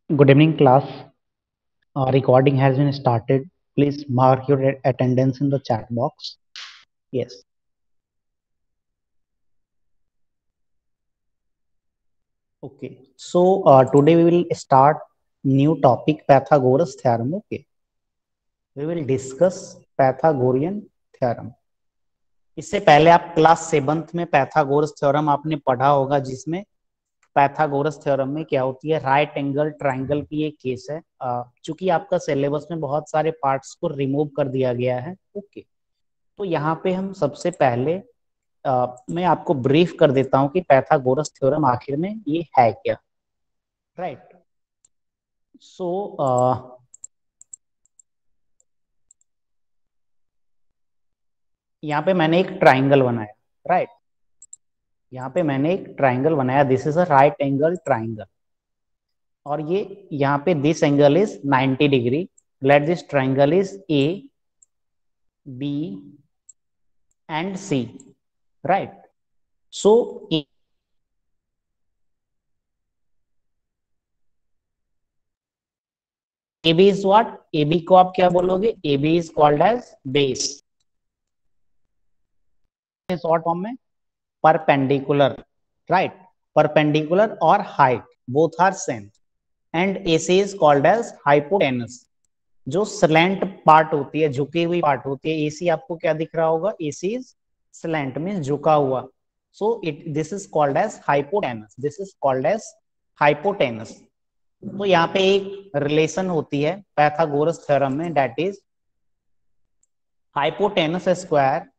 Good evening, class. Recording has been started. Please mark your attendance in the chat box. Yes. Okay. So today we will start new topic Pythagoras theorem. Okay. We will discuss Pythagorean theorem. इससे पहले आप class 7th में Pythagoras theorem आपने पढ़ा होगा, जिसमें Pythagoras theorem में क्या होती है, राइट एंगल ट्रायंगल की एक केस है। चूंकि आपका सिलेबस में बहुत सारे पार्ट्स को रिमूव कर दिया गया है। ओके। तो यहाँ पे हम सबसे पहले मैं आपको ब्रीफ कर देता हूँ कि पैथागोरस थ्योरम आखिर में ये है क्या। राइट। सो यहाँ पे मैंने एक ट्राइंगल बनाया। राइट। यहाँ पे मैंने एक ट्राइंगल बनाया, this is a right angle triangle. और ये यहाँ पे this angle is 90 degree. Let this triangle is A B and C. Right. So A B is what, A B को आप क्या बोलोगे, A B is called as base. Short form में perpendicular. Right. Perpendicular और height both are same. And AC is called as hypotenuse. जो slant part होती है, झुकी हुई पार्ट होती है, एसी आपको क्या दिख रहा होगा, एसी इज स्लैंट मींस झुका हुआ। So it this is called as hypotenuse, this is called as hypotenuse. तो यहाँ पे एक रिलेशन होती है पैथागोरस थ्योरम में, that is hypotenuse square,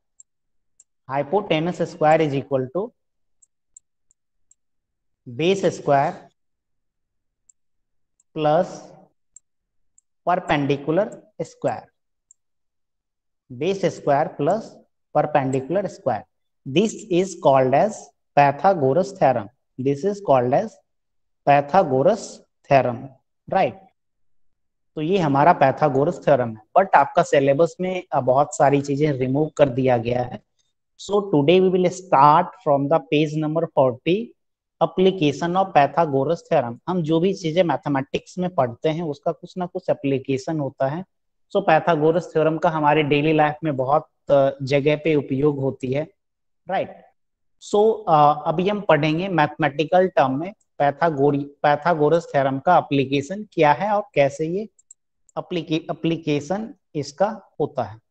hypotenuse square is equal to base square plus perpendicular square. Base square plus perpendicular square, this is called as Pythagoras theorem. This is called as Pythagoras theorem. Right. तो ये हमारा Pythagoras theorem है, but आपका syllabus में बहुत सारी चीजें remove कर दिया गया है। So today we will start from the page number 40, application of Pythagoras theorem. हम जो भी चीजें मैथमेटिक्स में पढ़ते हैं उसका कुछ ना कुछ एप्लीकेशन होता है। सो पैथागोरस थ्योरम का हमारे डेली लाइफ में बहुत जगह पे उपयोग होती है। राइट। सो अभी हम पढ़ेंगे मैथमेटिकल टर्म में पैथागोरस थ्योरम का एप्लीकेशन क्या है और कैसे ये एप्लीकेशन इसका होता है।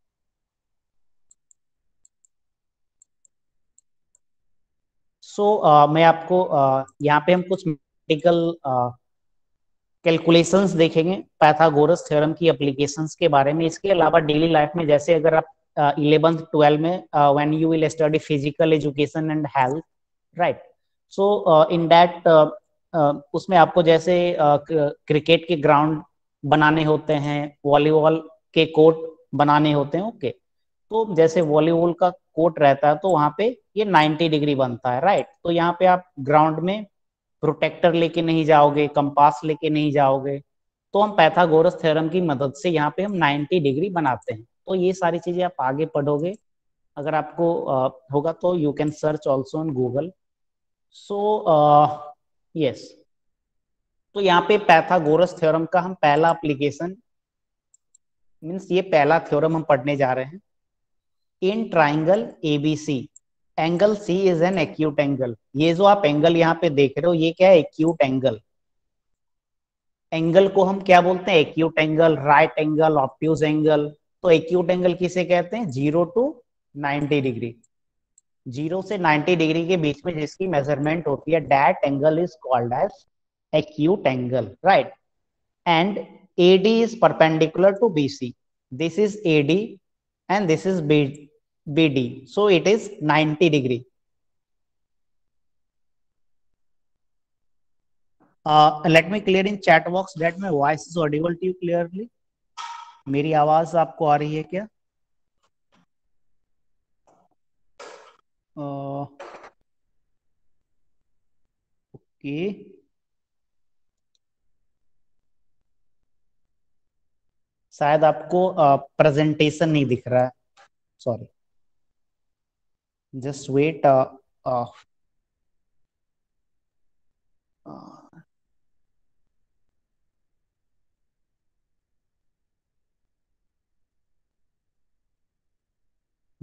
मैं आपको यहाँ पे हम कुछ मैथमेटिकल कैलकुलेशंस देखेंगे पैथागोरस थ्योरम की एप्लीकेशंस के बारे में। इसके अलावा डेली लाइफ में, जैसे अगर आप 11th 12 में when you will study physical education and health, right. So in that उसमें आपको जैसे क्रिकेट के ग्राउंड बनाने होते हैं, वॉलीबॉल के कोर्ट बनाने होते हैं। ओके। तो जैसे वॉलीबॉल का कोर्ट रहता है तो वहां पे ये 90 डिग्री बनता है। राइट। तो यहाँ पे आप ग्राउंड में प्रोटेक्टर लेके नहीं जाओगे, कंपास लेके नहीं जाओगे। तो हम पैथागोरस थ्योरम की मदद से यहाँ पे हम 90 डिग्री बनाते हैं। तो ये सारी चीजें आप आगे पढ़ोगे, अगर आपको होगा तो you can search also on Google. So yes. तो यहाँ पे पैथागोरस थ्योरम का हम पहला एप्लीकेशन मीन्स ये पहला थ्योरम हम पढ़ने जा रहे हैं। In triangle ABC, angle C is an acute angle. ये जो आप एंगल यहाँ पे देख रहे हो, ये क्या है, एक्यूट एंगल। एंगल को हम क्या बोलते हैं, acute angle, right angle, obtuse angle. तो एक्यूट एंगल किसे कहते हैं, 0 to 90 डिग्री। 0 से 90 डिग्री के बीच में जिसकी मेजरमेंट होती है, that angle is called as acute angle. Right. And AD is perpendicular to BC, this is AD and this is BD, so it is 90 degree. Let me clear in chat box that my voice is audible to you clearly. मेरी आवाज आपको आ रही है क्या? Okay. शायद आपको presentation नहीं दिख रहा है, sorry. Just wait.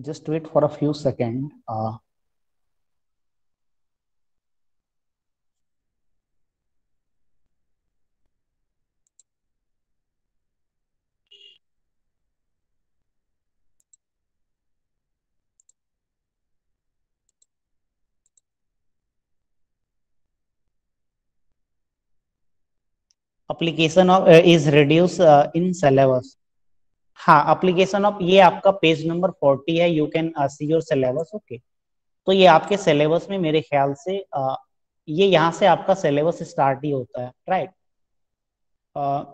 just wait for a few seconds. application of is reduced in syllabus. हाँ, application of ये आपका पेज नंबर 40 है. You can see your syllabus. Okay, तो ये आपके सिलेबस में मेरे ख्याल से ये यहाँ से आपका सिलेबस स्टार्ट ही होता है, राइट.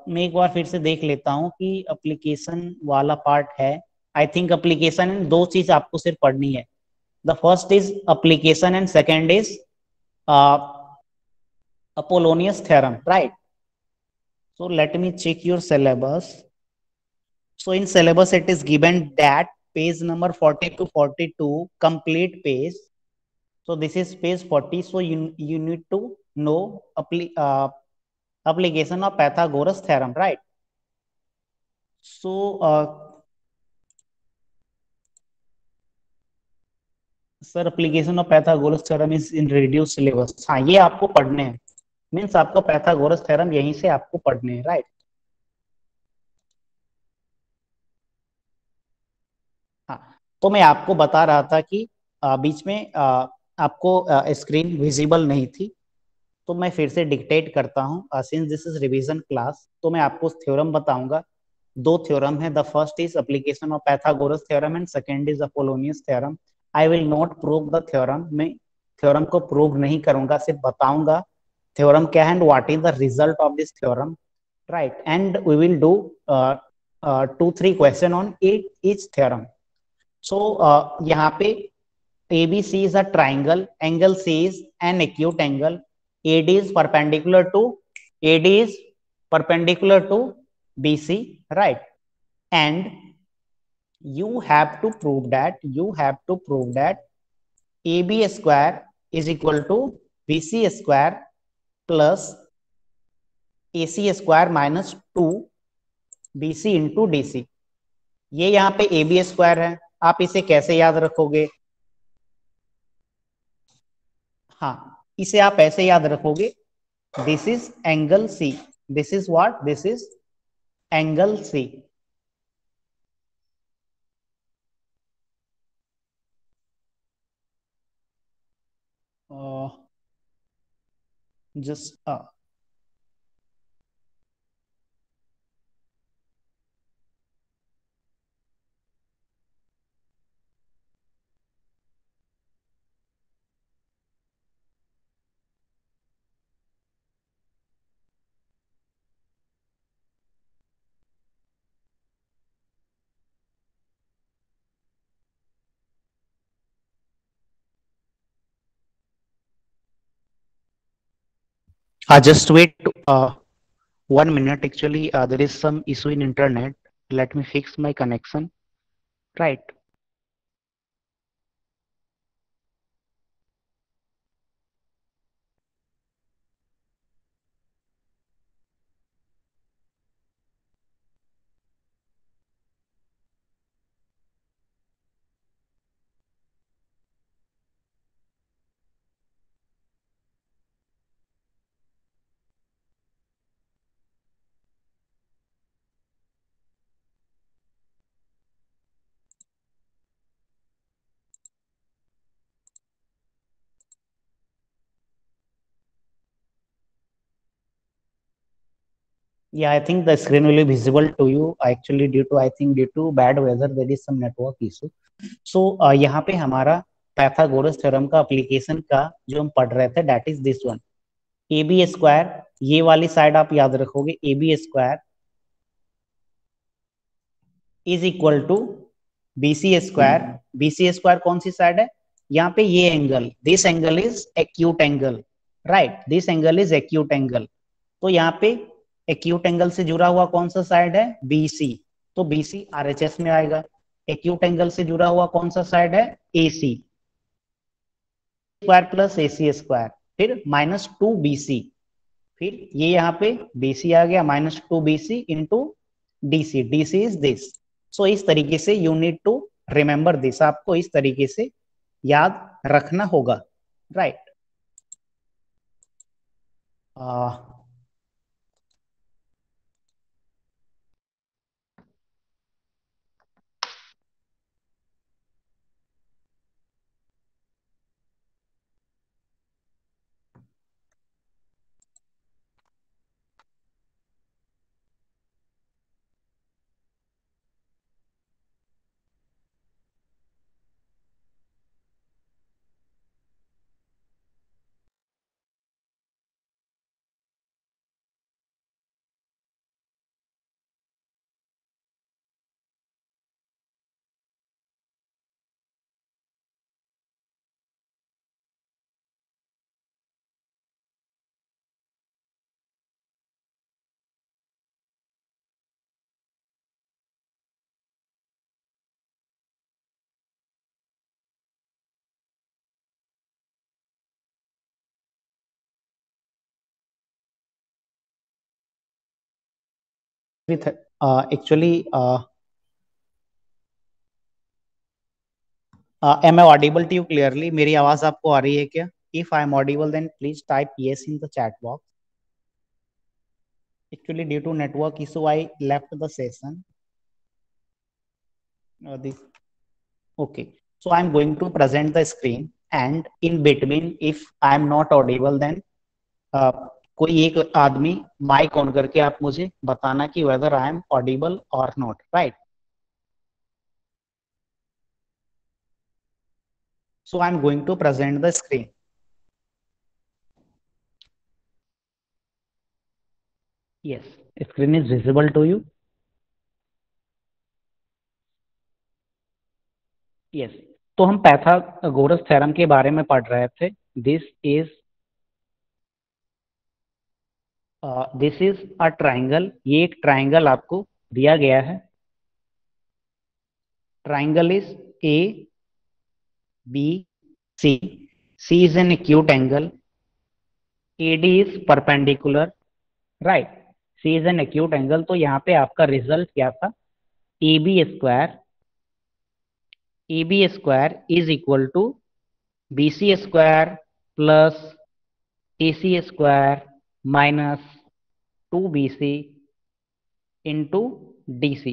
मैं एक बार फिर से देख लेता हूँ कि एप्लीकेशन वाला पार्ट है. आई थिंक एप्लीकेशन में दो चीज आपको सिर्फ पढ़नी है. The first is application and second is Apollonius theorem, right. So let me check your syllabus. So in syllabus it is given that page number 40 to 42 complete page. So this is page 40. So you need to know application of Pythagoras theorem, right? So sir application of Pythagoras theorem is in reduce syllabus. हाँ, ये आपको पढ़ने हैं. Means आपका Pythagoras theorem यहीं से आपको पढ़ने हैं, राइट. हाँ, तो मैं आपको बता रहा था कि बीच में आपको स्क्रीन विजिबल नहीं थी, तो मैं फिर से डिक्टेट करता हूँ. Since this is revision class, तो मैं आपको थ्योरम बताऊंगा. दो थ्योरम है. The first is application of Pythagoras theorem and second is Apollonius theorem. I will not prove the theorem. मैं थ्योरम को प्रूव नहीं करूंगा, सिर्फ बताऊंगा थ्योरम क्या है and what is the result of this theorem, right. And we will do 2-3 question on each theorem. So यहाँ पे ABC is a triangle, angle C is an acute angle, AD is perpendicular to AD is perpendicular to BC, right? And you have to prove that AB square is equal to BC square plus AC square minus 2 BC into DC. ये यहाँ पे AB square है. आप इसे कैसे याद रखोगे? हाँ, इसे आप ऐसे याद रखोगे. This is angle C. This is what? This is angle C. Just just wait 1 minute. Actually, there is some issue in internet. Let me fix my connection. Right. Yeah, I think the screen will be visible to you. Actually, due to bad weather, there is some network issue. So यहाँ पे हमारा Pythagoras theorem का application का जो हम पढ़ रहे थे, that is this one. A B square, ये वाली साइड आप याद रखोगे. A B square is equal to BC square. BC square कौन सी साइड है? यहाँ पे ये angle. This angle is acute angle, right. This angle is acute angle. तो यहाँ पे एक्यूट एंगल से जुड़ा हुआ कौन सा साइड है? बीसी. तो बीसी आरएचएस में आएगा. एक्यूट एंगल से जुड़ा हुआ कौन सा साइड है? AC square plus AC square, फिर -2BC. फिर ये यहाँ पे BC आ गया, -2BC into DC. DC is this. So इस तरीके से you need to remember this, आपको इस तरीके से याद रखना होगा, right. Actually am I audible to you clearly? मेरी आवाज आपको आ रही है क्या? If I am audible then please type yes in the chat box. Actually due to network issue I left the session. This okay, so I'm going to present the screen, and in between if I'm not audible then uh, कोई एक आदमी mic on करके आप मुझे बताना कि whether I am audible or not, right? So I'm going to present the screen. Yes, screen is visible to you? Yes. तो हम पैथागोरस थ्योरम के बारे में पढ़ रहे थे। This is a triangle. ये एक ट्राइंगल आपको दिया गया है। Triangle is A B C. C is an acute angle. AD is perpendicular, right. C is an acute angle। तो यहाँ पे आपका रिजल्ट क्या था? AB square is equal to BC square plus AC square minus 2BC into DC।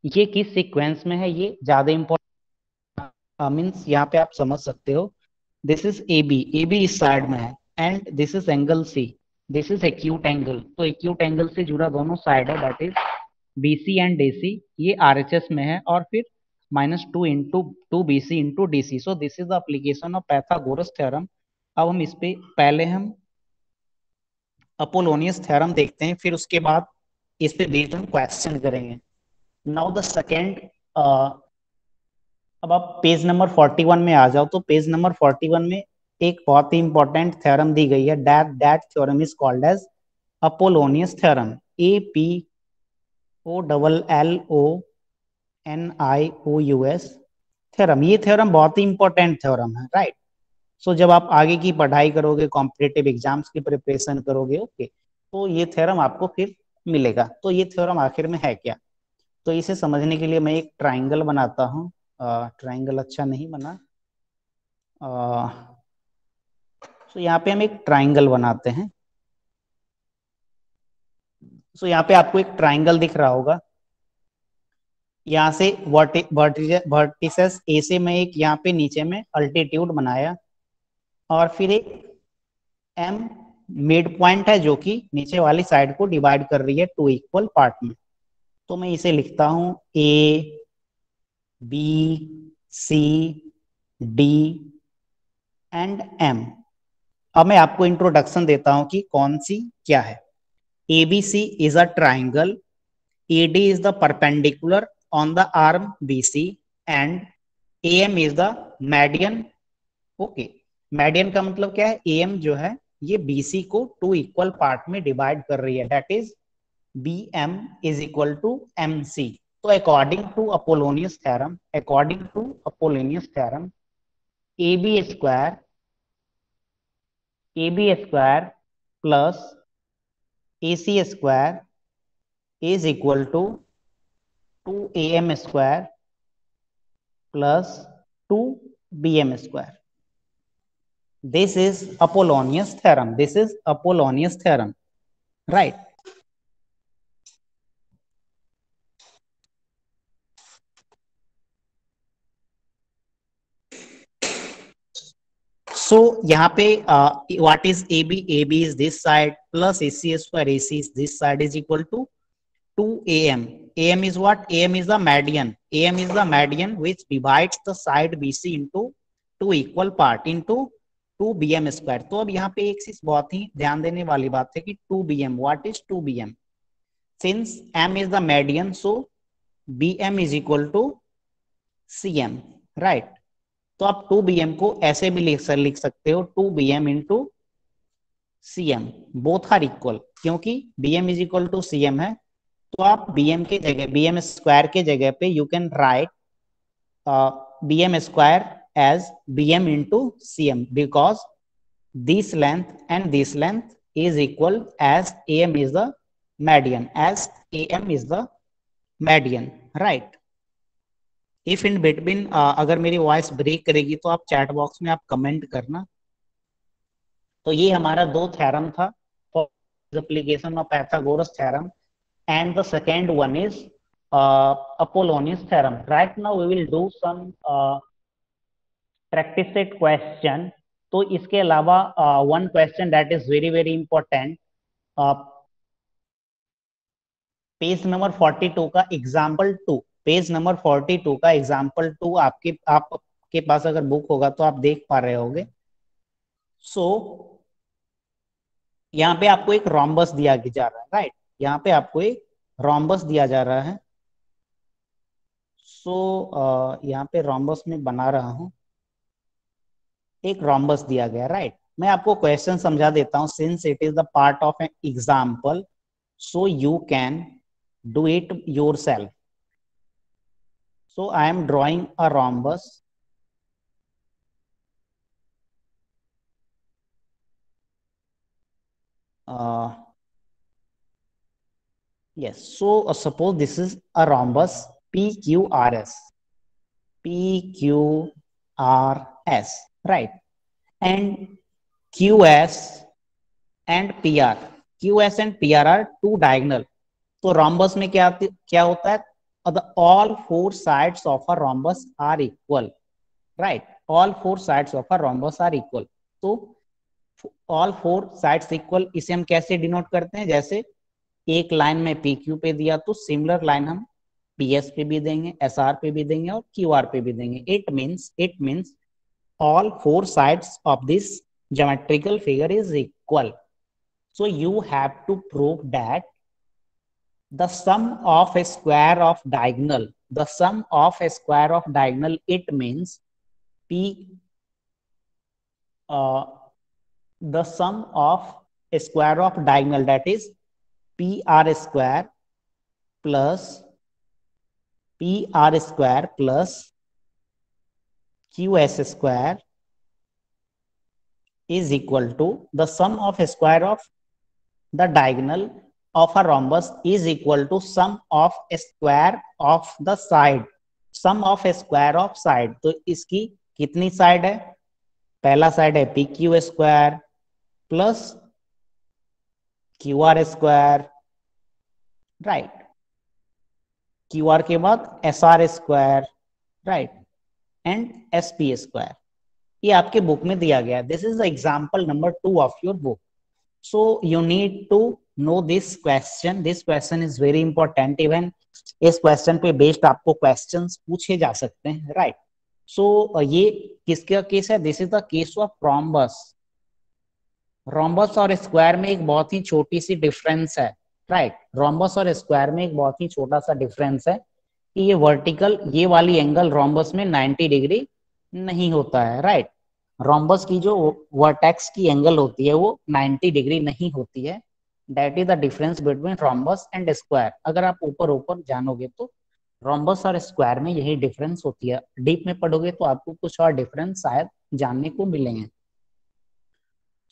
ये किस sequence में है, ये ज्यादा इंपॉर्टेंट मीन्स यहाँ पे आप समझ सकते हो। दिस इज AB इस साइड में है, and this is angle C। This is acute angle. तो एक्यूट एंगल से जुड़ा दोनों साइड है, that is BC and AC। ये RHS में है, और फिर -2 BC into DC। So this is the application of Pythagoras theorem. अब हम इस पे पहले हम अपोलोनियस थ्योरम देखते हैं, फिर उसके बाद इस पे बेस्ड हम क्वेश्चन करेंगे। नाउ द सेकेंड, अब आप पेज नंबर 41 में आ जाओ। तो पेज नंबर 41 में एक बहुत ही इंपॉर्टेंट थ्योरम दी गई है। That theorem is called as Apollonius theorem. APOLLONIOUS theorem. ये थ्योरम बहुत ही इंपॉर्टेंट थ्योरम है, राइट। सो जब आप आगे की पढ़ाई करोगे, कॉम्पिटेटिव एग्जाम्स की प्रिपरेशन करोगे, ओके, तो ये थ्योरम आपको फिर मिलेगा। तो ये थ्योरम आखिर में है क्या? तो इसे समझने के लिए मैं एक ट्राइंगल बनाता हूँ। ट्राइंगल अच्छा नहीं बना। सो यहाँ पे हम एक ट्राइंगल बनाते हैं। सो यहाँ पे आपको एक ट्राइंगल दिख रहा होगा। यहाँ से वर्टिसेस ए से मैं एक यहाँ पे नीचे में अल्टीट्यूड बनाया, और फिर एक एम मिड पॉइंट है जो कि नीचे वाली साइड को डिवाइड कर रही है टू इक्वल पार्ट में। तो मैं इसे लिखता हूं ABCD एंड M। अब मैं आपको इंट्रोडक्शन देता हूं कि कौन सी क्या है। ABC is a triangle. AD is the perpendicular on the arm BC, and AM is the median। Okay, median का मतलब क्या है? AM जो है ये BC को टू इक्वल पार्ट में डिवाइड कर रही है, that is BM is equal to MC। तो according to Apollonius theorem, AB square plus AC square is equal to 2AM square plus 2bm². This is Apollonius theorem. This is Apollonius theorem, right? So यहाँ पे what is AB? AB is this side plus AC². AC is this side is equal to 2AM. AM is what? AM is the median. AM is the median which divides the side BC into two equal part into 2bm². तो अब यहाँ पे एक चीज बहुत ही ध्यान देने वाली बात है कि 2bm. What is 2bm? Since M is the median, so BM is equal to CM, right? तो आप 2bm को ऐसे भी लिख सकते हो 2bm into CM. Both are equal, क्योंकि BM is equal to CM है. तो आप BM के जगह BM² के जगह पे you can write BM² as BM into CM because this length and this length is equal as AM is the median, as AM is the median, right? If in between अगर मेरी voice break करेगी तो आप chat box में आप comment करना. तो ये हमारा दो थ्योरम था for application of Pythagoras theorem, and the second one is Apollonius theorem. Right now we will do some practice set question. तो इसके अलावा one question that is very very important, page number 42 का example 2. Page number 42 का example 2 आपके पास अगर book होगा तो आप देख पा रहे होंगे. सो यहाँ पे आपको एक रोम्बस दिया जा रहा है, राइट? यहाँ पे आपको एक रोम्बस दिया जा रहा है. सो यहाँ पे रोम्बस में बना रहा हूं. एक रोम्बस दिया गया, राइट? मैं आपको क्वेश्चन समझा देता हूं. Since it is the part of an example, so you can do it yourself. So I am drawing a rhombus. Yes, so suppose this is a rhombus PQRS. PQRS, right? And QS and PR. QS and PR are two diagonal. तो rhombus में क्या होता है? All four sides of a rhombus are equal, right? All four sides of a rhombus are equal. तो all four sides equal इसे हम कैसे denote करते हैं? जैसे एक लाइन में PQ पे दिया तो सिमिलर लाइन हम PS पे भी देंगे, SR पे भी देंगे और QR पे भी देंगे. It means all four sides of this geometrical figure is equal. So you have to prove that the sum of a square of diagonal, the sum of a square of diagonal, it means the sum of a square of diagonal, that is PR square plus QS square is equal to the sum of a square of the diagonal of a rhombus is equal to sum of a square of the side. Sum of a square of side. तो इसकी कितनी side है? पहला side है PQ square plus QR square, right? QR के बाद SR square, right? And SP square. ये आपके बुक में दिया गया. This is the example number 2 of your book. So you need to know this question. This question is very important. Even इस question पे based आपको क्वेश्चंस पूछे जा सकते हैं, राइट? सो ये किसका केस है? This is the case of rhombus. Rhombus और स्क्वायर में एक बहुत ही छोटी सी डिफरेंस है, राइट? रोम्बस और स्क्वायर में एक बहुत ही छोटा सा डिफरेंस है कि ये वर्टिकल, ये वाली एंगल रोम्बस में 90 डिग्री नहीं होता है, राइट? रोम्बस की जो वर्टेक्स की एंगल होती है वो 90 डिग्री नहीं होती है. That is the difference between rhombus and square. अगर आप ऊपर जानोगे तो रोम्बस और स्क्वायर में यही डिफरेंस होती है. डीप में पढ़ोगे तो आपको कुछ और डिफरेंस शायद जानने को मिलेंगे.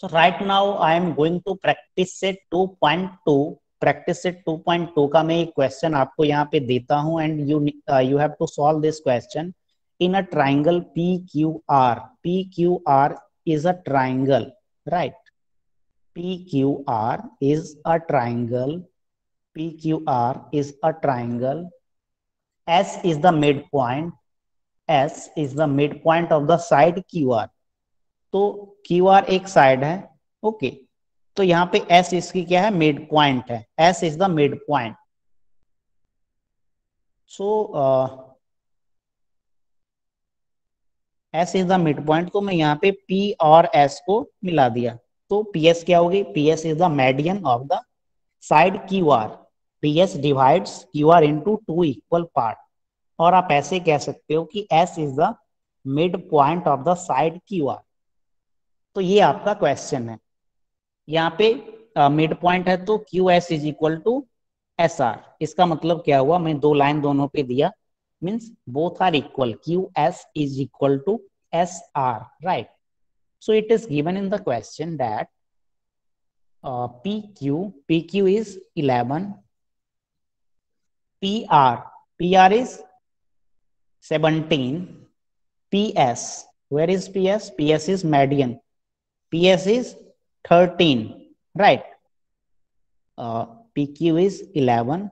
So right now I am going to practice set 2.2. Practice set 2.2 का मैं एक क्वेश्चन आपको यहाँ पे देता हूँ and you have to solve this question. in a triangle PQR. PQR is a triangle, right? PQR is a triangle. PQR is a triangle. S is the midpoint. S is the midpoint of the side QR. तो QR एक side है, okay तो यहाँ पे S इसकी क्या है, mid point है. S is the mid point. So S is the mid point. तो मैं यहाँ पे P और S को मिला दिया. तो PS क्या होगी, PS is the median of the side QR. PS divides QR into two equal part. और आप ऐसे कह सकते हो कि S is the mid point of the side QR. तो ये आपका क्वेश्चन है. यहाँ पे मिड पॉइंट है तो QS is equal to SR. इसका मतलब क्या हुआ, मैं दो लाइन दोनों पे दिया, means both are equal. QS is equal to SR, right. So it is given in the question that PQ is 11, PR is 17, PS, where is PS? PS is median, PS is 13, right? PQ is 11,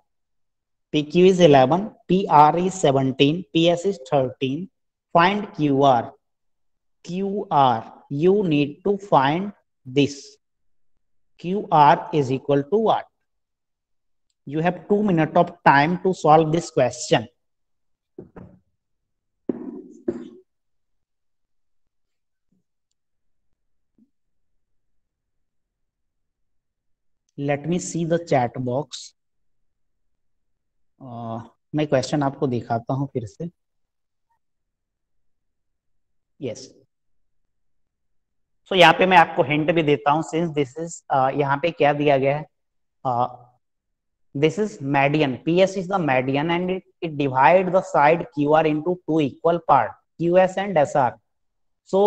PR is 17, PS is 13. Find QR. You need to find this. QR is equal to what? You have 2 minutes of time to solve this question. Let me see the chat box. मैं question आपको दिखाता हूं फिर से. Yes. सो यहाँ पे मैं आपको हिंट भी देता हूं. सिंस दिस इज यहाँ पे क्या दिया गया है, this is median. PS is the median and it divide the side QR into two equal part, QS and SR. So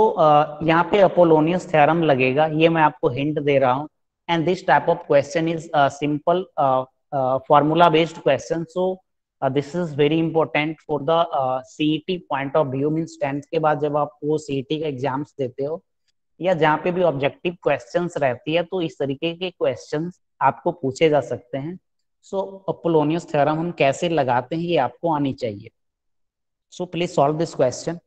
यहाँ पे अपोलोनियस थ्योरम लगेगा, ये मैं आपको हिंट दे रहा हूँ. And this type of question is simple formula based question. So this is very important for the CET point of view. Means 10th के बाद जब आप वो CET का एग्जाम्स देते हो या जहाँ पे भी ऑब्जेक्टिव क्वेश्चंस रहती है तो इस तरीके के क्वेश्चंस आपको पूछे जा सकते हैं. सो अपोलोनियस थ्योरम हम कैसे लगाते हैं ये आपको आनी चाहिए. So please solve this question.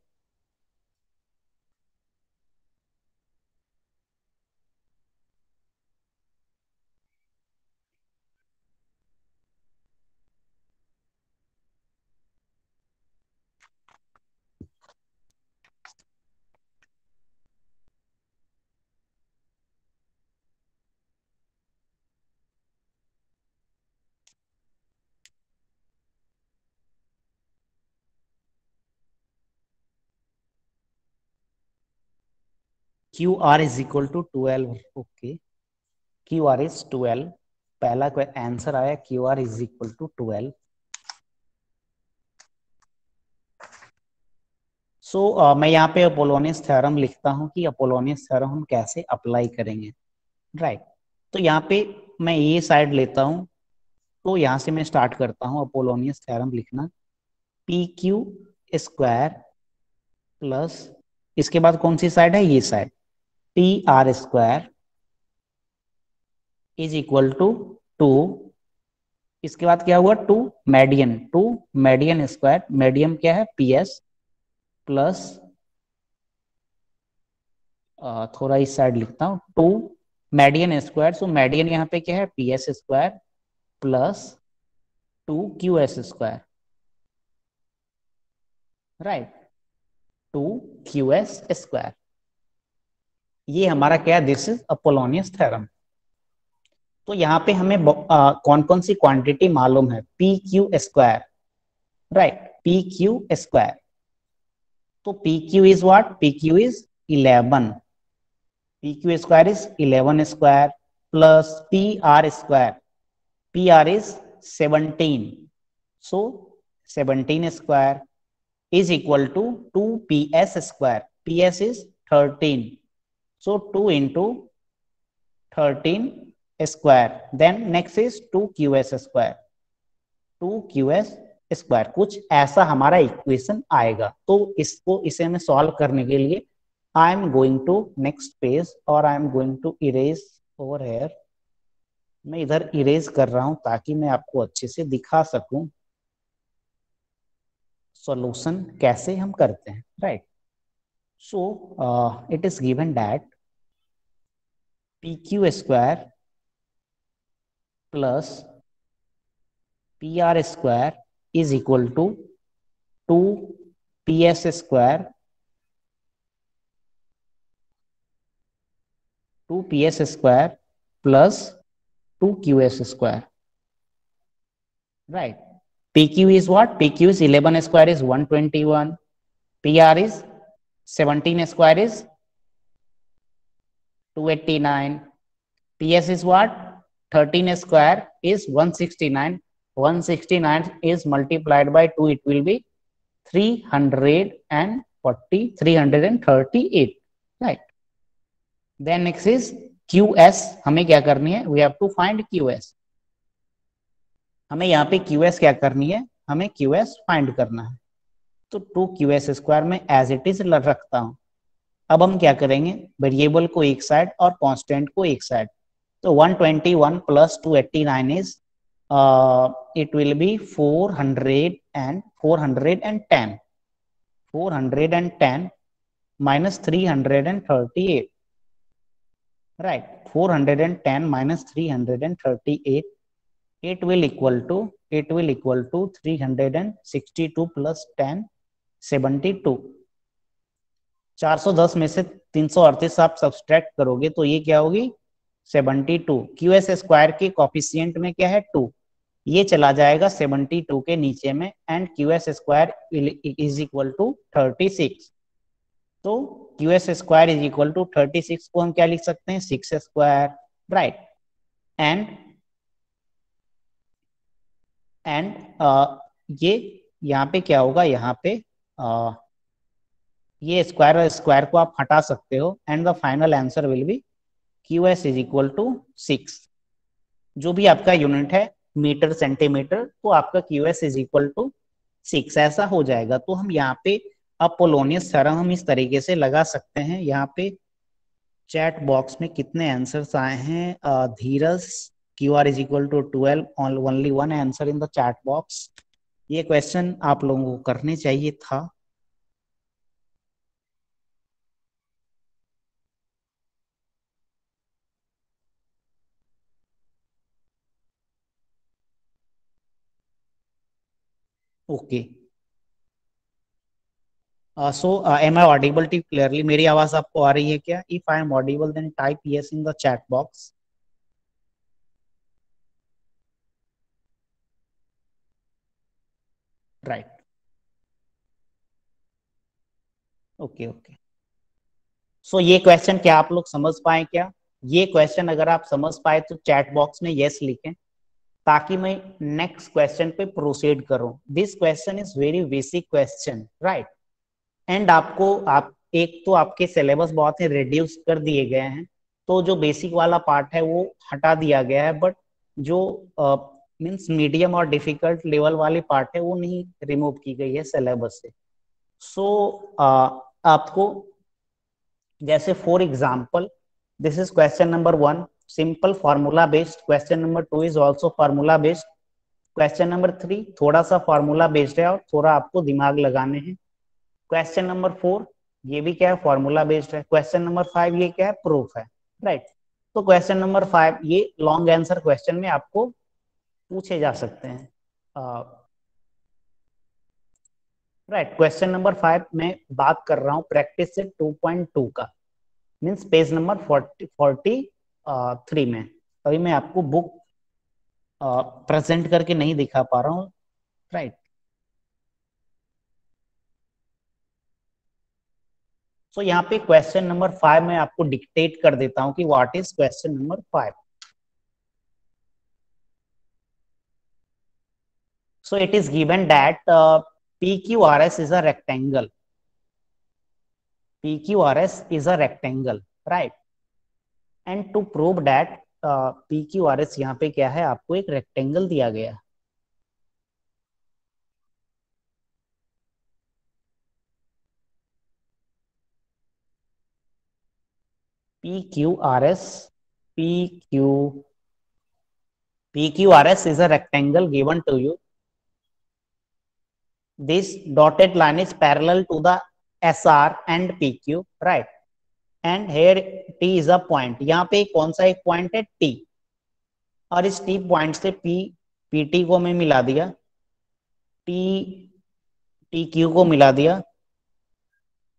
QR is equal to 12. Okay, QR is 12. पहला आंसर आया QR is equal to 12. सो मैं यहाँ पे अपोलोनियस थ्योरम लिखता हूँ कि अपोलोनियस थ्योरम हम कैसे अप्लाई करेंगे, राइट. तो यहाँ पे मैं ये साइड लेता हूँ. तो यहाँ से मैं स्टार्ट करता हूँ अपोलोनियस थ्योरम लिखना. PQ स्क्वायर प्लस इसके बाद कौन सी साइड है, ये side, PR square is equal to 2. इसके बाद क्या हुआ, 2 मीडियन स्क्वायर, मीडियम क्या है PS प्लस थोड़ा इस साइड लिखता हूँ 2 मीडियन स्क्वायर. सो मीडियन यहाँ पे क्या है, PS square plus 2 QS square, right. 2 QS square. ये हमारा क्या है, दिस इज अपोलोनियस थ्योरम. तो यहाँ पे हमें कौन कौन सी क्वांटिटी मालूम है, PQ square, right. PQ square. तो PQ is what, PQ is 11. PQ square is 11 square plus PR square, PR is 17. So 17 square is equal to 2 PS square. PS is 13. So 2 into 13 square. Then next is 2 QS square. 2 QS square, कुछ ऐसा हमारा equation आएगा। तो इसे हमें solve करने के लिए I am going to next page और I am going to erase over here. मैं इधर इरेज कर रहा हूं ताकि मैं आपको अच्छे से दिखा सकूं सॉल्यूशन कैसे हम करते हैं, right. So it is given that P Q square plus P R square is equal to 2 PS square 2 PS square plus 2 QS square, right? PQ is what? PQ is 11 square is 121. PR is 17 square is 289. PS is what? 13 square is 169. 169 is multiplied by 2. It will be 340, 338. Right. Then next is QS. हमें क्या करनी है? We have to find QS. हमें यहाँ पे QS क्या करनी है? हमें QS फाइंड करना है। तो 2QS स्क्वायर में एज इट इज रखता हूं। अब हम क्या करेंगे? वेरिएबल को एक साइड और कांस्टेंट को एक साइड। तो 121 plus 289 is it will be 410 minus 338, right? 410 minus 338, it will equal to 362 plus 10, 72। 410 में से 338 आप सब्सट्रैक्ट करोगे तो ये क्या होगी? 72। QS स्क्वायर के कॉफिशिएंट में क्या है? 2। ये चला जाएगा 72 के नीचे में and QS square is equal to 36। तो QS square is equal to 36 को हम क्या लिख सकते हैं? 6 स्क्वायर, राइट। एंड ये यहाँ पे क्या होगा? यहाँ पे ये स्क्वायर स्क्वायर को आप हटा सकते हो and the final answer will be QS is equal to 6। जो भी आपका यूनिट है मीटर सेंटीमीटर, तो आपका QS इज इक्वल टू 6 ऐसा हो जाएगा। तो हम यहाँ पे अपोलोनियस थ्योरम हम इस तरीके से लगा सकते हैं। यहाँ पे चैट बॉक्स में कितने आंसर्स आए हैं? Dheeraj, QR is equal to 12, only 1 answer in the chat box. ये क्वेश्चन आप लोगों को करने चाहिए था। Okay, so am I audible to clearly? मेरी आवाज आपको आ रही है क्या? If I am audible then type yes in the chat box. Right, okay okay. So ये क्वेश्चन क्या आप लोग समझ पाए क्या? ये क्वेश्चन अगर आप समझ पाए तो चैट बॉक्स में यस लिखें ताकि मैं नेक्स्ट क्वेश्चन पे प्रोसीड करूं। This question is very basic question, right. And आप एक तो आपके सिलेबस बहुत ही रिड्यूस कर दिए गए हैं, तो जो बेसिक वाला पार्ट है वो हटा दिया गया है, बट जो मींस मीडियम और डिफिकल्ट लेवल वाली पार्ट है वो नहीं रिमूव की गई है सिलेबस से। सो आपको जैसे for example this is question number 1, simple formula based. Question number 2 is also formula based. Question number 3 थोड़ा सा फार्मूला बेस्ड है और थोड़ा आपको दिमाग लगाने हैं। क्वेश्चन नंबर 4 ये भी क्या है? फॉर्मूला बेस्ड है। क्वेश्चन नंबर 5 ये क्या है? प्रूफ है, राइट। तो क्वेश्चन नंबर 5 ये लॉन्ग आंसर क्वेश्चन में आपको पूछे जा सकते हैं, राइट। क्वेश्चन नंबर 5 में बात कर रहा हूँ प्रैक्टिस से 2.2 का, मीन्स पेज नंबर 43 में। अभी मैं आपको बुक प्रेजेंट करके नहीं दिखा पा रहा हूँ, राइट। सो यहाँ पे क्वेश्चन नंबर 5 में आपको डिक्टेट कर देता हूँ कि what is question number 5। So it is given that PQRS is a rectangle. PQRS is a rectangle, right? And to prove that PQRS यहाँ पे क्या है? आपको एक रेक्टेंगल दिया गया, PQRS, PQ, PQRS is a rectangle given to you. This dotted line is parallel to the SR and PQ, right? And here T is a point. यहाँ पे कौन सा एक पॉइंट है? T. और इस T पॉइंट से PT को मैं मिला दिया, TQ को मिला दिया,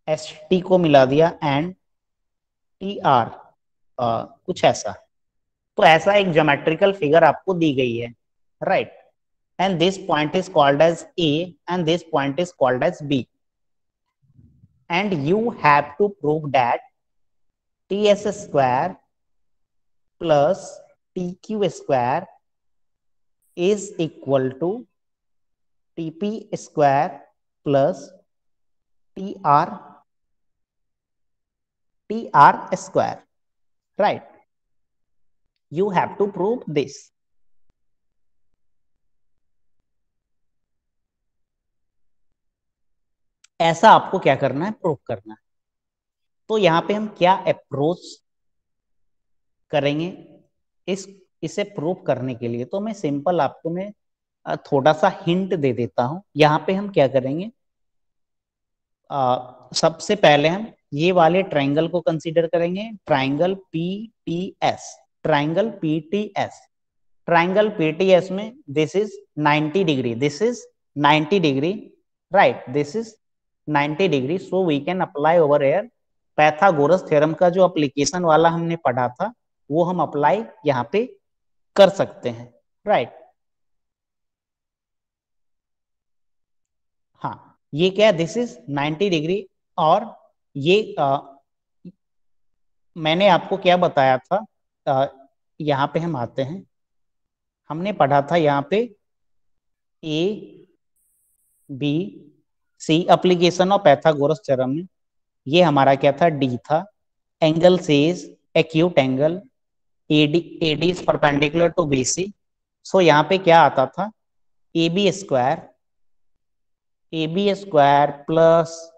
ST को मिला दिया एंड TR, कुछ ऐसा। तो ऐसा एक ज्योमेट्रिकल फिगर आपको दी गई है, right? And this point is called as A and this point is called as B, and you have to prove that TS square plus TQ square is equal to TP square plus TR square, right? You have to prove this. ऐसा आपको क्या करना है? Prove करना है। तो यहाँ पे हम क्या अप्रोच करेंगे इसे प्रूव करने के लिए? तो मैं सिंपल आपको मैं थोड़ा सा हिंट दे देता हूं। यहाँ पे हम क्या करेंगे, सबसे पहले हम ये वाले ट्रायंगल को कंसीडर करेंगे, triangle PTS। Triangle PTS, triangle PTS में this is 90 degree, this is 90 degree, right? This is 90 degree. So we can apply over here Pythagoras theorem का जो एप्लीकेशन वाला हमने पढ़ा था वो हम अप्लाई यहाँ पे कर सकते हैं, राइट? हाँ, ये क्या है? This is 90 degree. और ये मैंने आपको क्या बताया था, यहाँ पे हम आते हैं, हमने पढ़ा था यहाँ पे ABC application of Pythagoras theorem में, ये हमारा क्या था? D था। Angle says acute angle, AD is perpendicular to BC। So यहाँ पे क्या आता था? AB square plus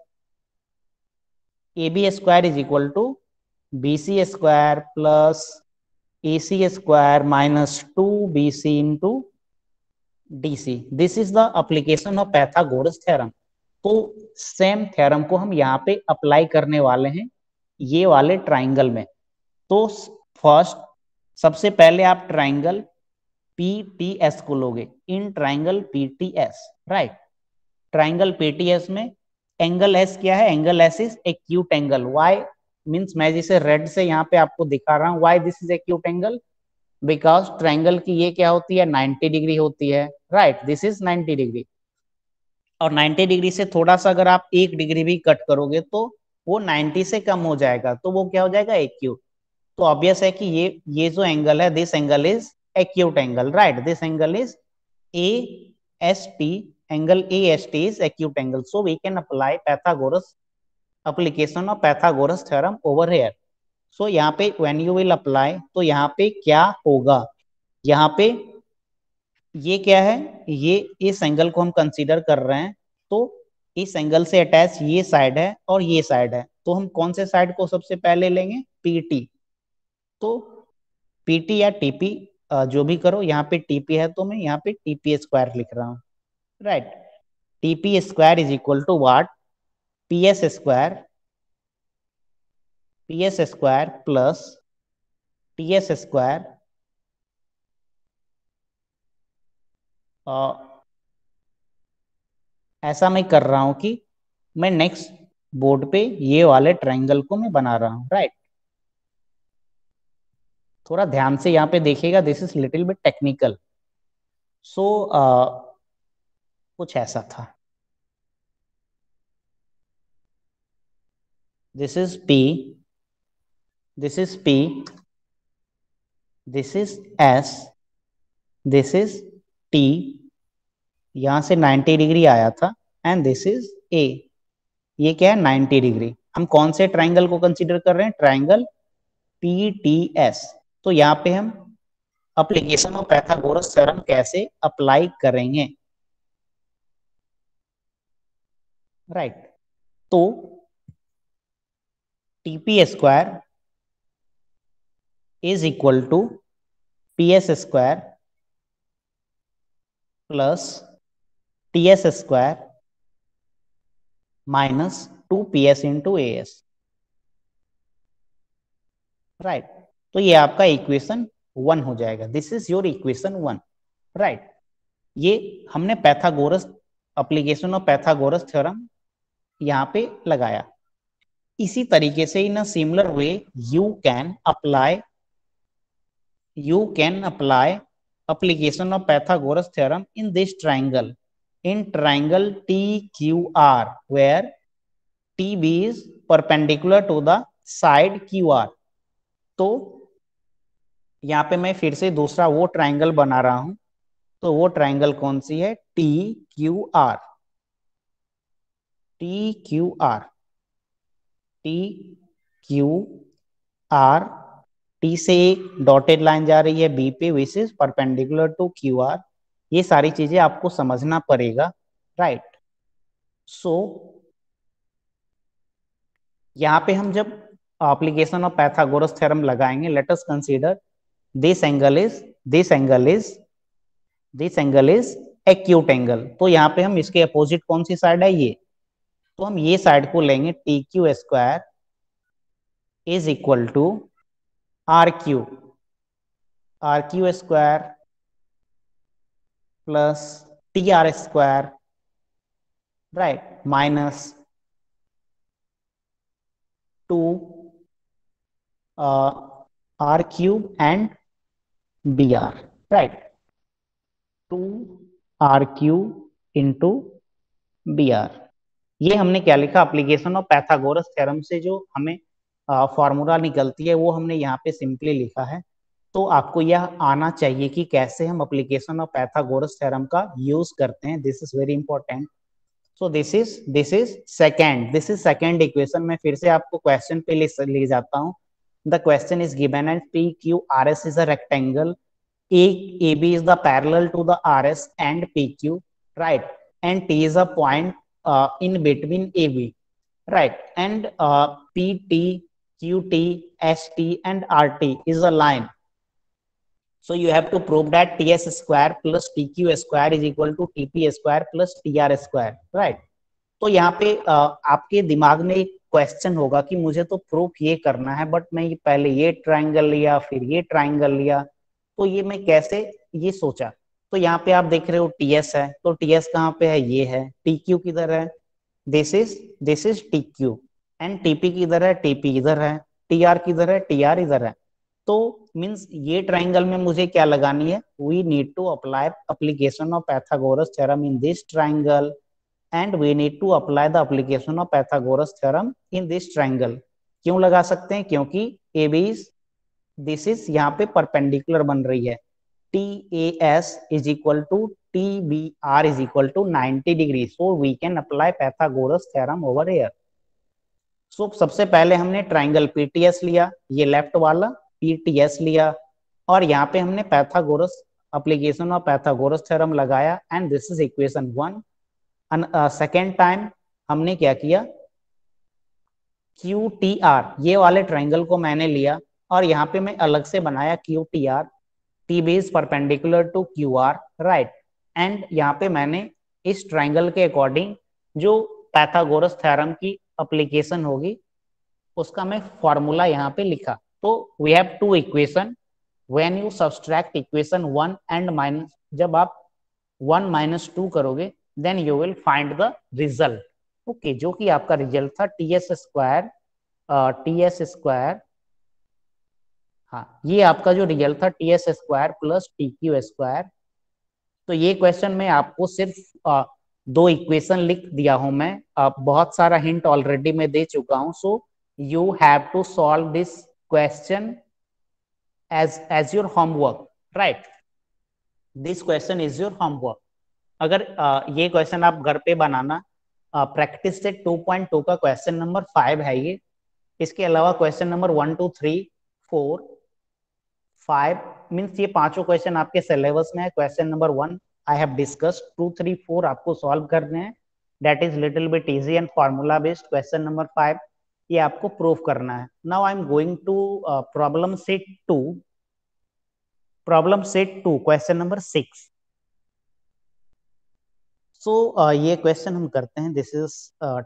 AB square is equal to BC square plus AC square minus 2BC into DC। This is the application of Pythagoras theorem. तो same theorem को हम यहाँ पे अप्लाई करने वाले हैं ये वाले ट्राइंगल में। तो फर्स्ट, सबसे पहले आप ट्राइंगल PTS को लोगे, in triangle PTS, right? Triangle PTS में एंगल S क्या है? Angle S is acute angle. Why means मैं जिसे रेड से यहाँ पे आपको दिखा रहा हूँ, why this is acute angle? Because triangle की ये क्या होती है? 90 डिग्री होती है, राइट? This is 90 degree. और 90 डिग्री से थोड़ा सा अगर आप 1 डिग्री भी कट करोगे तो वो 90 से कम हो जाएगा, तो वो क्या हो जाएगा? एक्यूट। तो ऑब्वियस है कि ये जो एंगल है, this angle is acute angle, right? This angle is AST, angle AST is acute angle. So we can apply Pythagoras application of Pythagoras theorem over here. So यहाँ पे when you will apply, तो यहाँ पे क्या होगा? यहाँ पे ये क्या है? ये इस एंगल को हम कंसीडर कर रहे हैं, तो इस एंगल से अटैच ये साइड है और ये साइड है, तो हम कौन से साइड को सबसे पहले लेंगे? PT। तो PT या TP जो भी करो, यहाँ पे TP है तो मैं यहाँ पे TP स्क्वायर लिख रहा हूँ, right? TP square is equal to what? PS square plus TS square ऐसा मैं कर रहा हूं कि मैं नेक्स्ट बोर्ड पे ये वाले ट्रायंगल को मैं बना रहा हूं, राइट? थोड़ा ध्यान से यहाँ पे देखिएगा, this is little bit technical. So कुछ ऐसा था, this is P, this is P, this is S, this is T, यहां से 90 डिग्री आया था, एंड दिस इज A। ये क्या है? 90 डिग्री। हम कौन से ट्राइंगल को कंसीडर कर रहे हैं? Triangle PTS। तो यहाँ पे हम एप्लीकेशन ऑफ पैथागोरस थ्योरम कैसे अप्लाई करेंगे, राइट? तो TP square is equal to P S square plus T S square minus 2 PS into A S, right. तो ये आपका इक्वेशन 1 हो जाएगा, this is your equation 1, right. ये हमने Pythagoras application of Pythagoras theorem यहाँ पे लगाया। इसी तरीके से in a similar way you can apply application of Pythagoras theorem in this triangle, in triangle TQR, where TB is perpendicular to the side QR। तो यहाँ पे मैं फिर से दूसरा वो ट्राइंगल बना रहा हूं, तो वो ट्राइंगल कौन सी है? TQR, TQR, TQR। टी से एक डॉटेड लाइन जा रही है बी पे which is perpendicular to Q R. ये सारी चीजें आपको समझना पड़ेगा, राइट। सो यहाँ पे हम जब एप्लीकेशन ऑफ पैथागोरस थ्योरम लगाएंगे, let us consider this angle is acute angle. तो यहाँ पे हम इसके अपोजिट कौन सी साइड है? ये। तो हम ये साइड को लेंगे, T Q square is equal to R Q square plus T R square, right, minus 2 R cube and B R, right, 2 R cube into B R. ये हमने क्या लिखा? एप्लीकेशन ऑफ पैथागोरस थ्योरम से जो हमें formula निकलती है वो हमने यहाँ पे सिंपली लिखा है। तो आपको यह आना चाहिए कि कैसे हम एप्लीकेशन ऑफ पैथागोरस थ्योरम का यूज करते हैं, this is very important. So this is second equation. मैं फिर से आपको क्वेश्चन पे ले जाता हूँ। The question is given and P Q R S is a rectangle, AB is the parallel to the RS and PQ, right? And T is a point in between AB, right? And PT, QT, ST, and RT is a line. So you have to prove that TS square plus TQ square is equal to TP square plus TR square, right? तो यहाँ पे आपके दिमाग में एक question होगा कि मुझे तो प्रूफ ये करना है, बट मैं पहले ये ट्राइंगल लिया फिर ये ट्राइंगल लिया, तो ये मैं कैसे ये सोचा। तो यहाँ पे आप देख रहे हो टीएस है, तो टीएस कहाँ पे है? ये है। टीक्यू किधर है? This is TQ. And TP किधर है? टीपी इधर है। टीआर किधर है? टीआर इधर है। तो मींस ये ट्राइंगल में मुझे क्या लगानी है? We need to apply application of Pythagoras theorem in this triangle and we need to apply the application of Pythagoras theorem in this triangle। क्यों लगा सकते हैं? क्योंकि AB दिस इज यहाँ पे परपेंडिकुलर बन रही है। TAS is equal to TBR is equal to 90 degree, so we can apply Pythagoras theorem over here। सो सबसे पहले हमने ट्राइंगल PTS लिया, ये लेफ्ट वाला PTS लिया, और यहाँ पे हमने Pythagoras application of Pythagoras theorem लगाया and this is equation 1। Second time हमने क्या किया? QTR ये वाले ट्राइंगल को मैंने लिया और यहाँ पे मैं अलग से बनाया QTR, TB is perpendicular to QR, right. And यहाँ पे मैंने इस ट्राइंगल के अकॉर्डिंग जो पैथागोरस थ्योरम की एप्लीकेशन होगी उसका मैं फॉर्मूला यहाँ पे लिखा। तो we have two equation, when you subtract equation 1 and minus, जब आप 1 - 2 करोगे then you will find the result, okay, जो कि आपका रिजल्ट था टीएस स्क्वायर, हाँ, ये आपका जो रिजल्ट था TS square plus TQ square. तो ये क्वेश्चन में आपको सिर्फ 2 इक्वेशन लिख दिया हूं मैं, बहुत सारा हिंट ऑलरेडी मैं दे चुका हूं। So you have to solve this question as your homework, right. This question is your homework. अगर ये क्वेश्चन आप घर पे बनाना, प्रैक्टिस सेट 2.2 का क्वेश्चन नंबर 5 है ये। इसके अलावा क्वेश्चन नंबर 1 2 3 4 5 मीन्स ये पांचों क्वेश्चन आपके सिलेबस में है। Question number 1 I have discussed, 2 3 4 आपको सॉल्व करने हैं, that is little bit easy and formula based. Question number 5 ये आपको प्रूफ करना है. Now I am going to problem set 2. Problem set 2 question number 6. So ये क्वेश्चन हम करते हैं. This is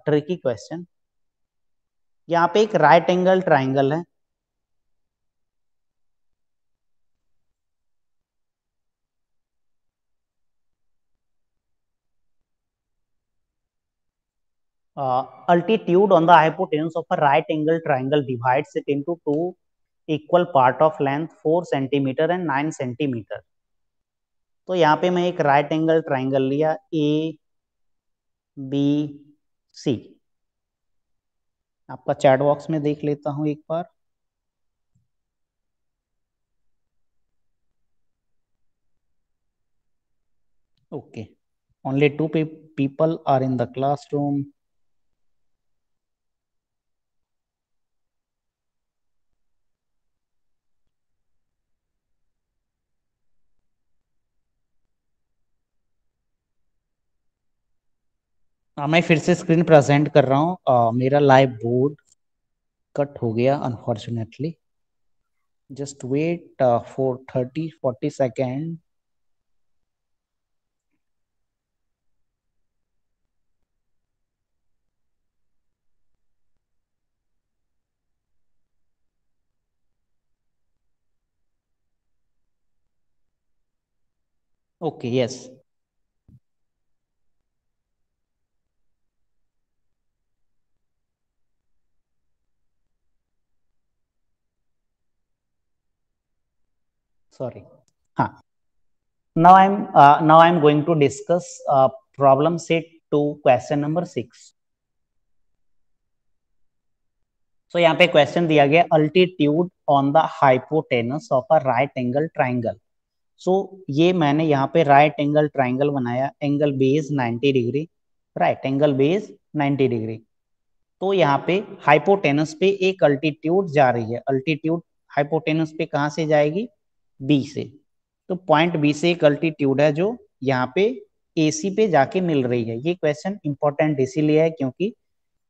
tricky question. यहाँ पे एक राइट एंगल ट्राइंगल है. Altitude on the hypotenuse of a right angle triangle divides it into two equal part of length 4 centimeter and 9 centimeter. तो यहाँ पे मैं एक राइट एंगल ट्राइंगल लिया ए बी सी. आपका चैट बॉक्स में देख लेता हूं एक बार. Okay, only two people are in the classroom. मैं फिर से स्क्रीन प्रेजेंट कर रहा हूँ. मेरा लाइव बोर्ड कट हो गया unfortunately. Just wait for 30-40 second. Okay, yes. Sorry. हाँ. Now I'm going to discuss problem set 2 question number 6. So यहाँ पे क्वेश्चन दिया गया altitude on the hypotenuse of a right angle triangle. So ये मैंने यहाँ पे राइट एंगल ट्राइंगल बनाया. Angle base 90 degree. Right angle base 90 degree. तो यहाँ पे हाइपोटेनस पे एक अल्टीट्यूड जा रही है. अल्टीट्यूड हाइपोटेनस पे कहाँ से जाएगी? बी से. तो पॉइंट बी से एक अल्टीट्यूड है जो यहाँ पे एसी पे जाके मिल रही है. ये क्वेश्चन इंपॉर्टेंट इसीलिए है क्योंकि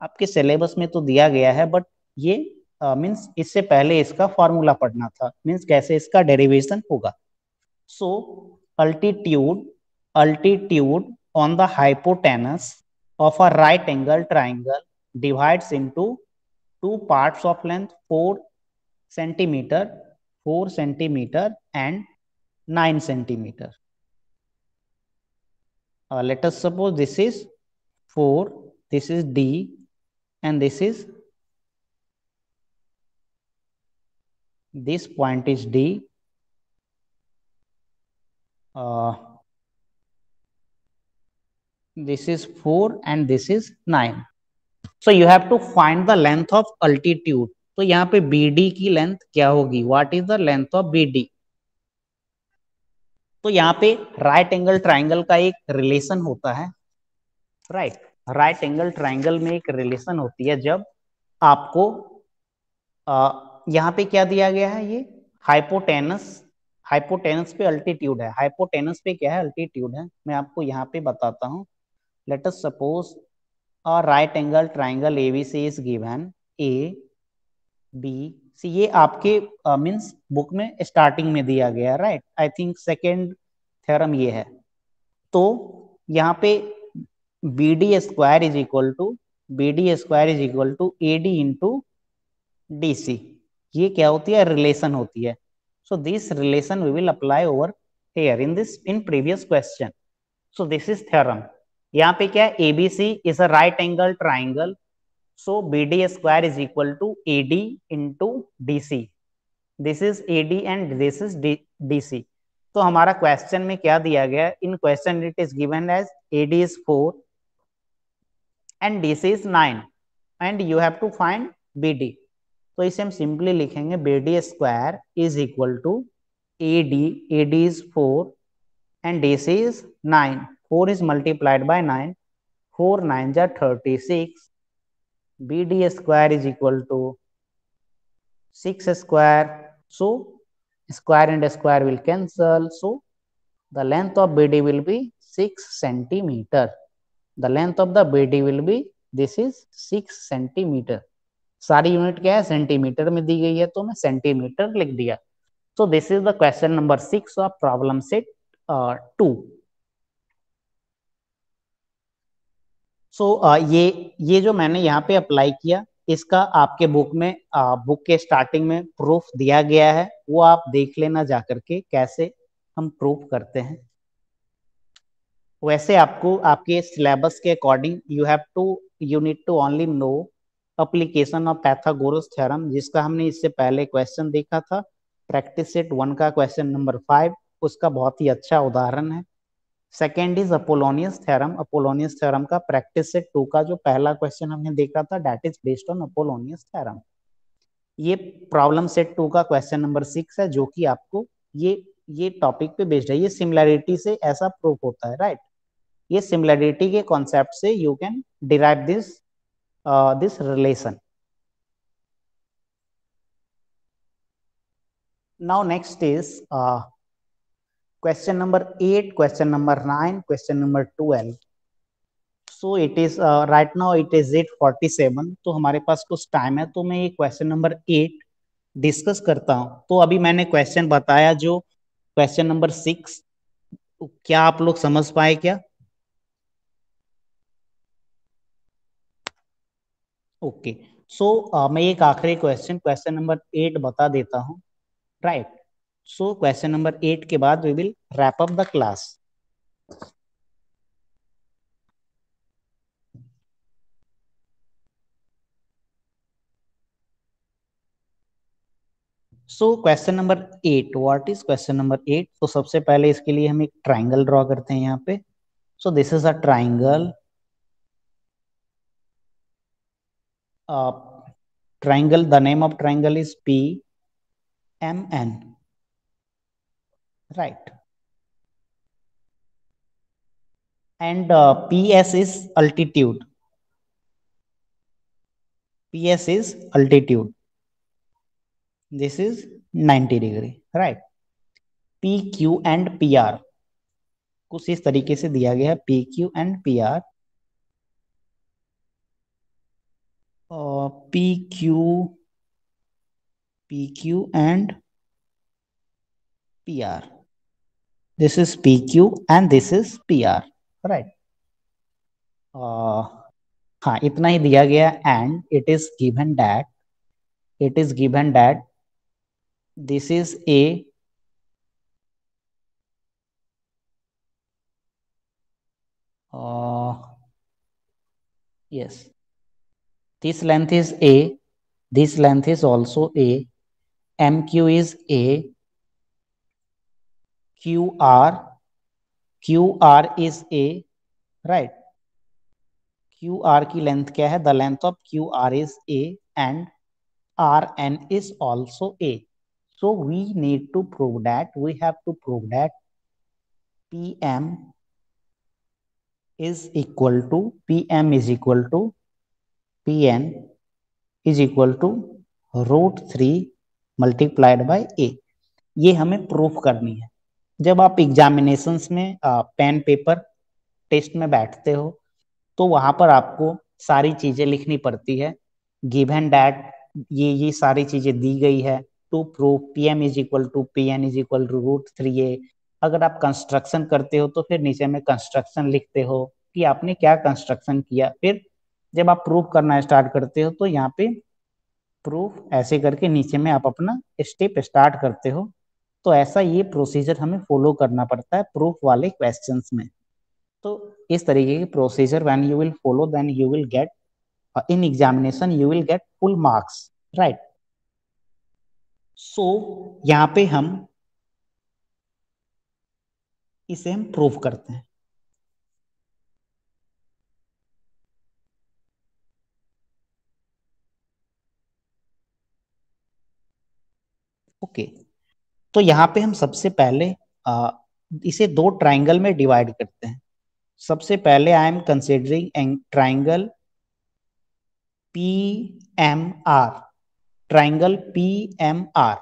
आपके सिलेबस में तो दिया गया है बट ये मीन्स इससे पहले इसका फॉर्मूला पढ़ना था. मीन्स कैसे इसका डेरिवेशन होगा. So altitude altitude on the hypotenuse of a right angle triangle divides into two parts of length 4 centimeter, 4 centimeter and 9 centimeter. Let us suppose this is 4, this is D and this point is D. This is 4 and this is 9. So you have to find the length of altitude. तो यहाँ पे BD की length क्या होगी? What is the length of BD? तो यहाँ पे right angle triangle का एक रिलेशन होता है. राइट, राइट एंगल ट्राइंगल में एक रिलेशन होती है जब आपको यहाँ पे क्या दिया गया है? ये हाइपोटेनस. हाइपोटेनस पे अल्टीट्यूड है. हाइपोटेनस पे क्या है? अल्टीट्यूड है. मैं आपको यहाँ पे बताता हूँ. Let us suppose a right angle triangle ABC is given A B C. ये आपके मीन्स बुक में स्टार्टिंग में दिया गया. Right, I think second theorem ये है. तो यहाँ पे B D square is equal to A D into D C. ये क्या होती है? रिलेशन होती है. So this relation we will apply over here in previous question. So this is theorem. यहाँ पे क्या है? ABC is a right angle triangle. So B D square is equal to A D into D C. This is A D and this is D C. तो हमारा question में क्या दिया गया? In question it is given as A D is 4 and D C is 9 and you have to find B D. तो इसे हम simply लिखेंगे B D square is equal to A D is 4 and DC is 9. 4 is multiplied by 9. 4 9 are 36. BD square is equal to 6 square. So square and square will cancel. So the length of BD will be 6 centimeter. The length of the BD will be, this is 6 centimeter. सारी unit क्या है, centimetre में दी गई है, तो मैं centimetre लिख दिया। सो this is the question number 6 of problem set 2। सो ये जो मैंने यहाँ पे अप्लाई किया, इसका आपके बुक में बुक के स्टार्टिंग में प्रूफ दिया गया है, वो आप देख लेना जा करके कैसे हम प्रूफ करते हैं। वैसे आपको आपके सिलेबस के according you need to only know application of Pythagoras theorem, जिसका हमने इससे पहले क्वेश्चन देखा था, प्रैक्टिस सेट 1 का क्वेश्चन नंबर 5, उसका बहुत ही अच्छा उदाहरण है। Second is Apollonius theorem. Apollonius theorem का प्रैक्टिस सेट 2 का जो पहला क्वेश्चन हमने देखा था, that is based on Apollonius theorem. ये प्रॉब्लम सेट 2 का क्वेश्चन नंबर 6 है, जो कि आपको ये टॉपिक पे बेस्ड है। ये सिमिलैरिटी से ऐसा प्रूफ होता है, राइट। ये सिमिलैरिटी के कॉन्सेप्ट से you can derive this relation. Now next is question number 8, question number 9, question number 12। So it is right now it is 8:47, तो हमारे पास कुछ टाइम है, तो मैं ये क्वेश्चन नंबर 8 डिस्कस करता हूं। तो अभी मैंने क्वेश्चन बताया जो क्वेश्चन नंबर 6, क्या आप लोग समझ पाए क्या? ओके। सो मैं एक आखिरी क्वेश्चन, क्वेश्चन नंबर 8 बता देता हूँ, राइट। सो क्वेश्चन नंबर 8 के बाद we will wrap up the class. So question number 8, what is question number 8? तो सबसे पहले इसके लिए हम एक ट्राइंगल ड्रॉ करते हैं यहाँ पे। सो this is a triangle. Triangle, the name of triangle is PMN, right? And PS is altitude. PS is altitude. This is 90 degree, right? PQ and PR कुछ इस तरीके से दिया गया है, PQ and PR। PQ and PR। This is PQ and this is PR, right? हाँ, इतना ही दिया गया। And it is given that this is a yes, this length is A, this length is also A, MQ is A, QR is A, right? QR की length क्या है? The length of QR is A and RN is also A. So we need to prove that, we have to prove that PM is equal to PN is equal to √3 multiplied by A। ये हमें proof करनी है। जब आप examinations में pen paper test में बैठते हो, तो वहां पर आपको सारी चीजें लिखनी पड़ती है। गिवन दैट ये सारी चीजें दी गई है, to proof PM is equal to PN is equal to √3A। अगर आप कंस्ट्रक्शन करते हो तो फिर नीचे में कंस्ट्रक्शन लिखते हो कि आपने क्या कंस्ट्रक्शन किया। फिर जब आप प्रूफ करना स्टार्ट करते हो तो यहाँ पे प्रूफ ऐसे करके नीचे में आप अपना स्टेप स्टार्ट करते हो। तो ऐसा ये प्रोसीजर हमें फॉलो करना पड़ता है प्रूफ वाले क्वेश्चंस में। तो इस तरीके की procedure when you will follow, then you will get in examination you will get full marks, right. So यहाँ पे हम इसे हम प्रूव करते हैं। ओके, तो यहाँ पे हम सबसे पहले इसे दो ट्राइंगल में डिवाइड करते हैं। सबसे पहले I am considering triangle PMR, triangle PMR।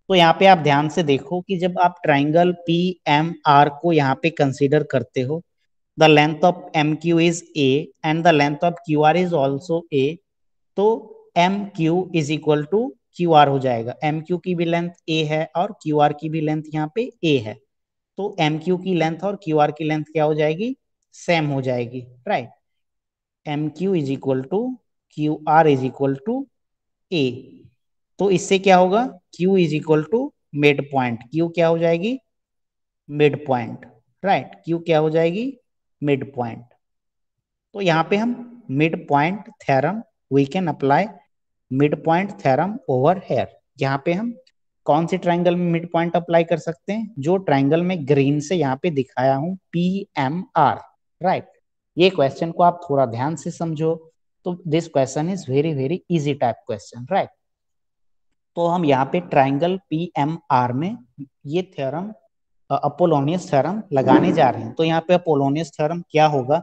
तो यहाँ पे आप ध्यान से देखो कि जब आप ट्राइंगल PMR को यहाँ पे कंसीडर करते हो, the length of MQ is A and the length of QR is also A। तो M Q is equal to Q R हो जाएगा। एम क्यू की भी लेंथ ए है और क्यू आर की भी लेंथ यहाँ पे ए है, तो एम क्यू की लेंथ और क्यू आर की लेंथ क्या हो जाएगी, सेम हो जाएगी, right. M Q is equal to Q R is equal to A. तो इससे क्या होगा, Q is equal to mid point. Q क्या हो जाएगी, मिड पॉइंट, राइट। Q क्या हो जाएगी, मिड पॉइंट। तो यहाँ पे हम mid point theorem we can apply mid point theorem over here. यहाँ पे हम कौन से ट्राइंगल में मिड पॉइंट अप्लाई कर सकते हैं, जो ट्राइंगल में ग्रीन से यहाँ पे दिखाया हूँ, PMR, राइट। ये क्वेश्चन को आप थोड़ा ध्यान से समझो, तो this question is very very easy type question, right. तो हम यहाँ पे ट्राइंगल PMR में ये थ्योरम अपोलोनियस थ्योरम लगाने जा रहे हैं। तो यहाँ पे अपोलोनियस थ्योरम क्या होगा,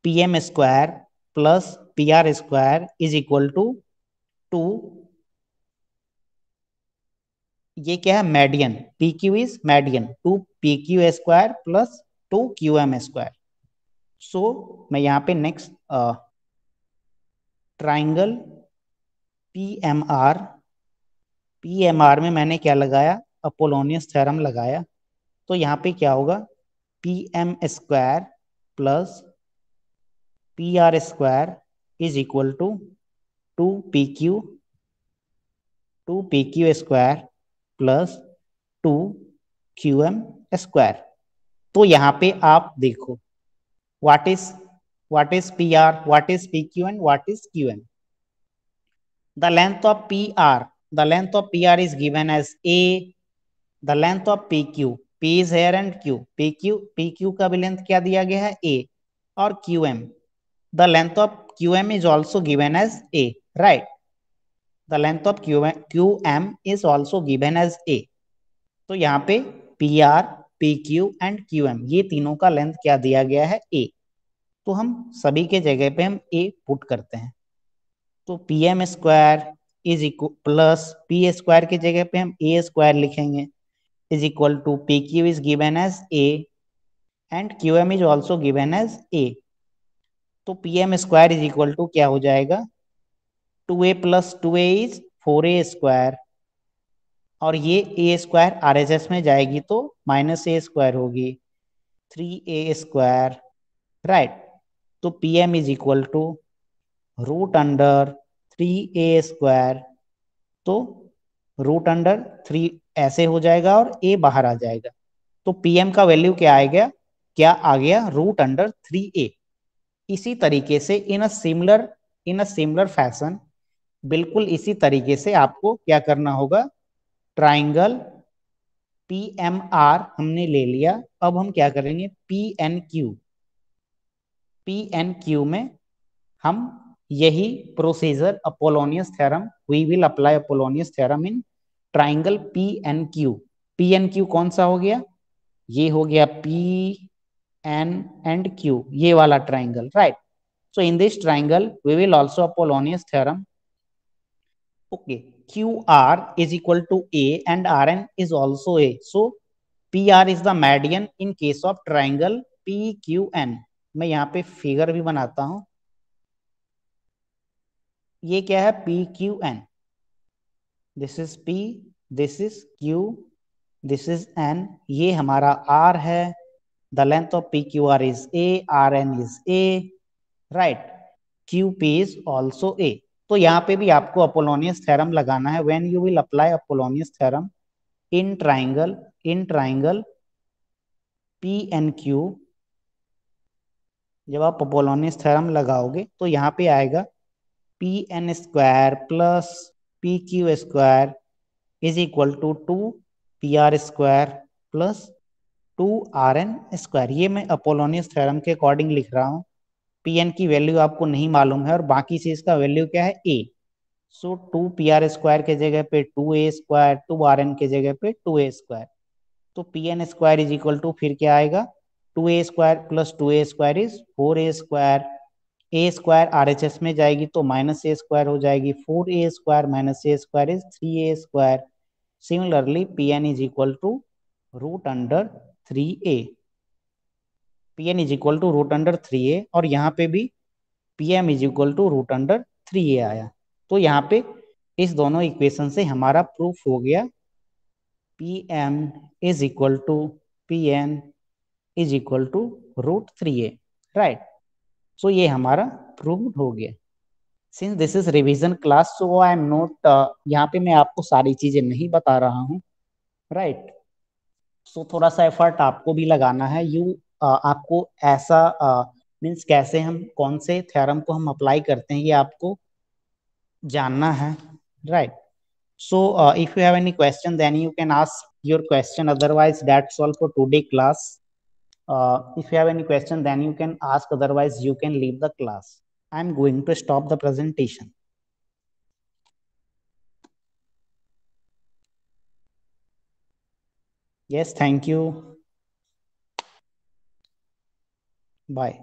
PM square plus PR square is equal to 2, ये क्या है, median, PQ is median, 2PQ square plus 2QM square. So मैं यहाँ पे नेक्स्ट ट्राइंगल PMR में मैंने क्या लगाया, अपोलोनियस थ्योरम लगाया। तो यहाँ पे क्या होगा, PM square plus PR square is equal to 2PQ square plus 2QM square. तो यहाँ पे आप देखो, what is PR, what is PQ and what is QM। The length of PR is given as A. The length of PQ, P is here and Q, PQ का भी length क्या दिया गया है, A, और QM, the length of QM is also given as A, right. The length of QM is also given as A. तो यहाँ पे PR, PQ and QM ये तीनों का लेंथ क्या दिया गया है, A। तो हम सभी के जगह पे हम A पुट करते हैं। तो PM square is equal plus P square की जगह पे हम A स्क्वायर लिखेंगे, is equal to PQ is given as A and QM is also given as A। तो PM square is equal to क्या हो जाएगा, 2A plus 2A is 4A square, और ये A स्क्वायर RHS में जाएगी तो माइनस A स्क्वायर होगी, 3A स्क्वायर, राइट। तो PM is equal to root under 3A square. तो रूट अंडर 3 ऐसे हो जाएगा और A बाहर आ जाएगा। तो PM का वैल्यू क्या आएगा, क्या आ गया, रूट अंडर 3A। इसी तरीके से इन अ सिमिलर फैशन, बिल्कुल इसी तरीके से आपको क्या करना होगा, ट्राइंगल PMR हमने ले लिया, अब हम क्या करेंगे, PNQ में हम यही procedure Apollonius theorem, we will apply Apollonius theorem in triangle PNQ कौन सा हो गया, ये हो गया PN एंड Q, ये वाला triangle, right. So in this triangle we will also Apollonius theorem, okay. QR is equal to A and RN is also A, so PR is the median in case of triangle PQN। मैं यहाँ पे figure भी बनाता हूं, ये क्या है, PQN, this is P, this is Q, this is N, ये हमारा R है। The length of PQR is A, RN is A, right. QP is also A। तो यहाँ पे भी आपको अपोलोनियस थ्योरम लगाना है, when you will apply Apollonius theorem in triangle PNQ। जब आप अपोलोनियस थ्योरम लगाओगे तो यहाँ पे आएगा PN square plus PQ square is equal to 2PR square plus 2RN square. ये मैं अपोलोनियस थ्योरम के अकॉर्डिंग लिख रहा हूँ, PN की वैल्यू आपको नहीं मालूम है और बाकी चीज का वैल्यू क्या है, A। सो 2PR स्क्वायर के जगह पे 2A स्क्वायर, 2RN के जगह पे 2A स्क्वायर। तो PN square is equal to फिर क्या आएगा, 2A square plus 2A square is 4A square, A square RHS में जाएगी तो माइनस A स्क्वायर हो जाएगी, 4A square minus A square is 3A square. Similarly PN is equal to root under 3A, PN is equal to root under 3A, और यहाँ पे भी PM is equal to root under 3A आया। तो यहाँ पे इस दोनों इक्वेशन से हमारा प्रूफ हो गया P M is equal to P N is equal to √3a, right. So ये हमारा प्रूव्ड हो गया। Since this is revision class, so I am not, यहाँ पे मैं आपको सारी चीजें नहीं बता रहा हूँ, राइट। सो थोड़ा सा एफर्ट आपको भी लगाना है। आपको ऐसा मीन्स कैसे हम कौन से थ्योरम को हम अप्लाई करते हैं ये आपको जानना है, right. So if you have any question, then you can ask your question. Otherwise, that's all for today class. If you have any question, then you can ask. Otherwise, you can leave the class. I'm going to stop the presentation. Yes, thank you. Bye.